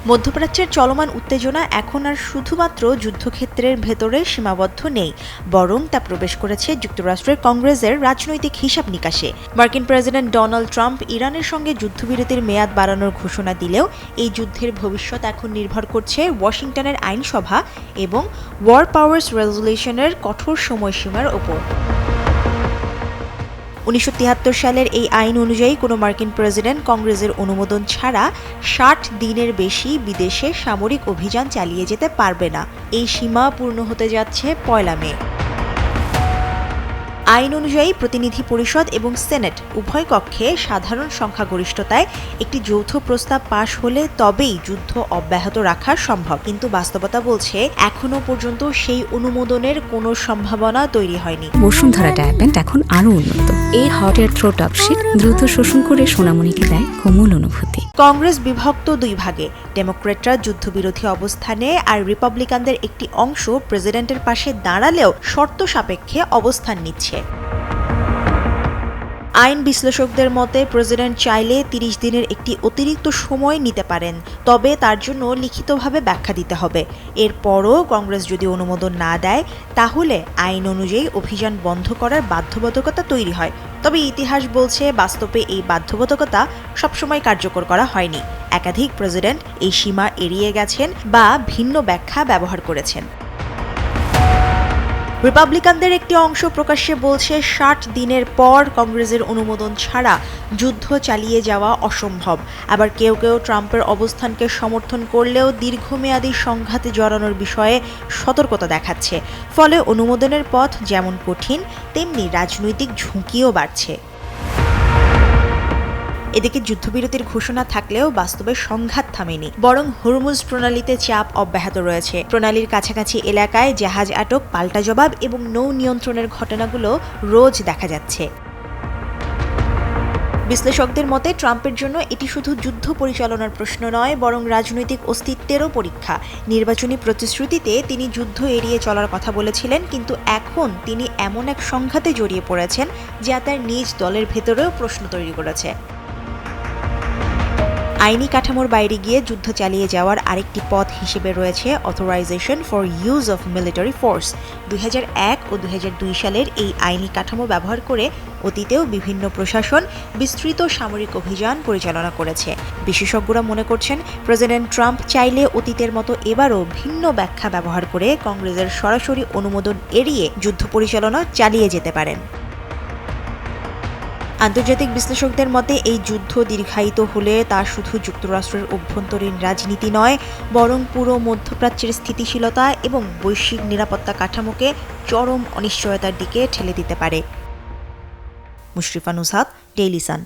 মধ্যপ্রাচ্যের চলমান উত্তেজনা এখন আর শুধুমাত্র যুদ্ধক্ষেত্রের ভেতরে সীমাবদ্ধ নেই, বরং তা প্রবেশ করেছে যুক্তরাষ্ট্রের কংগ্রেসের রাজনৈতিক হিসাব নিকাশে। মার্কিন প্রেসিডেন্ট ডোনাল্ড ট্রাম্প ইরানের সঙ্গে যুদ্ধবিরতির মেয়াদ বাড়ানোর ঘোষণা দিলেও এই যুদ্ধের ভবিষ্যৎ এখন নির্ভর করছে ওয়াশিংটনের আইনসভা এবং ওয়ার পাওয়ার্স রেজলিউশনের কঠোর সময়সীমার ওপর। 1973 সালের এই আইন অনুযায়ী কোনো মার্কিন প্রেসিডেন্ট কংগ্রেসের অনুমোদন ছাড়া 60 দিনের বেশি বিদেশে সামরিক অভিযান চালিয়ে যেতে পারবে না। এই সীমা পূর্ণ হতে যাচ্ছে 1 মে। আইন অনুযায়ী প্রতিনিধি পরিষদ এবং সেনেট উভয় কক্ষে সাধারণ সংখ্যাগরিষ্ঠতায় একটি যৌথ প্রস্তাব পাশ হলে তবেই যুদ্ধ অব্যাহত রাখা সম্ভব। কিন্তু বাস্তবতা বলছে এখনো পর্যন্ত সেই অনুমোদনের কোনো সম্ভাবনা তৈরি হয়নি। বসুন্ধরা ডায়াপেন্ট এখন আরো উন্নত। এই হট এয়ার থ্রো টপশিট দ্রুত শোষণ করে সোনামণিকে দেয় কোমল অনুভূতি। কংগ্রেস বিভক্ত দুই ভাগে, ডেমোক্র্যাটরা যুদ্ধবিরোধী অবস্থানে আর রিপাবলিকানদের একটি অংশ প্রেসিডেন্টের পাশে দাঁড়ালেও শর্ত সাপেক্ষে অবস্থান নিচ্ছে। আইন বিশ্লেষকদের মতে প্রেসিডেন্ট চাইলে 30 দিনের একটি অতিরিক্ত সময় নিতে পারেন, তবে তার জন্য লিখিতভাবে ব্যাখ্যা দিতে হবে। এরপরও কংগ্রেস যদি অনুমোদন না দেয় তাহলে আইন অনুযায়ী অভিযান বন্ধ করার বাধ্যবাধকতা তৈরি হয়। তবে ইতিহাস বলছে বাস্তবে এই বাধ্যবাধকতা সবসময় কার্যকর করা হয়নি। একাধিক প্রেসিডেন্ট এই সীমা এড়িয়ে গেছেন বা ভিন্ন ব্যাখ্যা ব্যবহার করেছেন। রিপাবলিকানদের একটি অংশ প্রকাশ্যে বলছে 60 দিনের পর কংগ্রেসের অনুমোদন ছাড়া যুদ্ধ চালিয়ে যাওয়া অসম্ভব। আবার কেউ কেউ ট্রাম্পের অবস্থানকে সমর্থন করলেও দীর্ঘমেয়াদী সংঘাতে জড়ানোর বিষয়ে সতর্কতা দেখাচ্ছে। ফলে অনুমোদনের পথ যেমন কঠিন, তেমনি রাজনৈতিক ঝুঁকিও বাড়ছে। এদিকে যুদ্ধবিরতির ঘোষণা থাকলেও বাস্তবে সংঘাত থামেনি, বরং হরমুজ প্রণালীতে চাপ অব্যাহত রয়েছে। প্রণালীর কাছাকাছি এলাকায় জাহাজ আটক, পাল্টা জবাব এবং নৌ নিয়ন্ত্রণের ঘটনাগুলো রোজ দেখা যাচ্ছে। বিশ্লেষকদের মতে ট্রাম্পের জন্য এটি শুধু যুদ্ধ পরিচালনার প্রশ্ন নয়, বরং রাজনৈতিক অস্তিত্বেরও পরীক্ষা। নির্বাচনী প্রতিশ্রুতিতে তিনি যুদ্ধ এড়িয়ে চলার কথা বলেছিলেন, কিন্তু এখন তিনি এমন এক সংঘাতে জড়িয়ে পড়েছেন যা তার নিজ দলের ভেতরেও প্রশ্ন তৈরি করেছে। আইনি কাঠামোর বাইরে গিয়ে যুদ্ধ চালিয়ে যাওয়ার আরেকটি পথ হিসেবে রয়েছে authorisation for use of military force. 2001 ও 2002 সালের এই আইনি কাঠামো ব্যবহার করে অতীতেও বিভিন্ন প্রশাসন বিস্তৃত সামরিক অভিযান পরিচালনা করেছে। বিশেষজ্ঞরা মনে করছেন প্রেসিডেন্ট ট্রাম্প চাইলে অতীতের মতো এবারও ভিন্ন ব্যাখ্যা ব্যবহার করে কংগ্রেসের সরাসরি অনুমোদন এড়িয়ে যুদ্ধ পরিচালনা চালিয়ে যেতে পারেন। আন্তর্জাতিক বিশ্লেষকদের মতে এই যুদ্ধ দীর্ঘায়িত হলে তা শুধু যুক্তরাষ্ট্রের অভ্যন্তরীণ রাজনীতি নয়, বরং পুরো মধ্যপ্রাচ্যের স্থিতিশীলতা এবং বৈশ্বিক নিরাপত্তা কাঠামোকে চরম অনিশ্চয়তার দিকে ঠেলে দিতে পারে। Mushrifa নুসহাত, Daily Sun.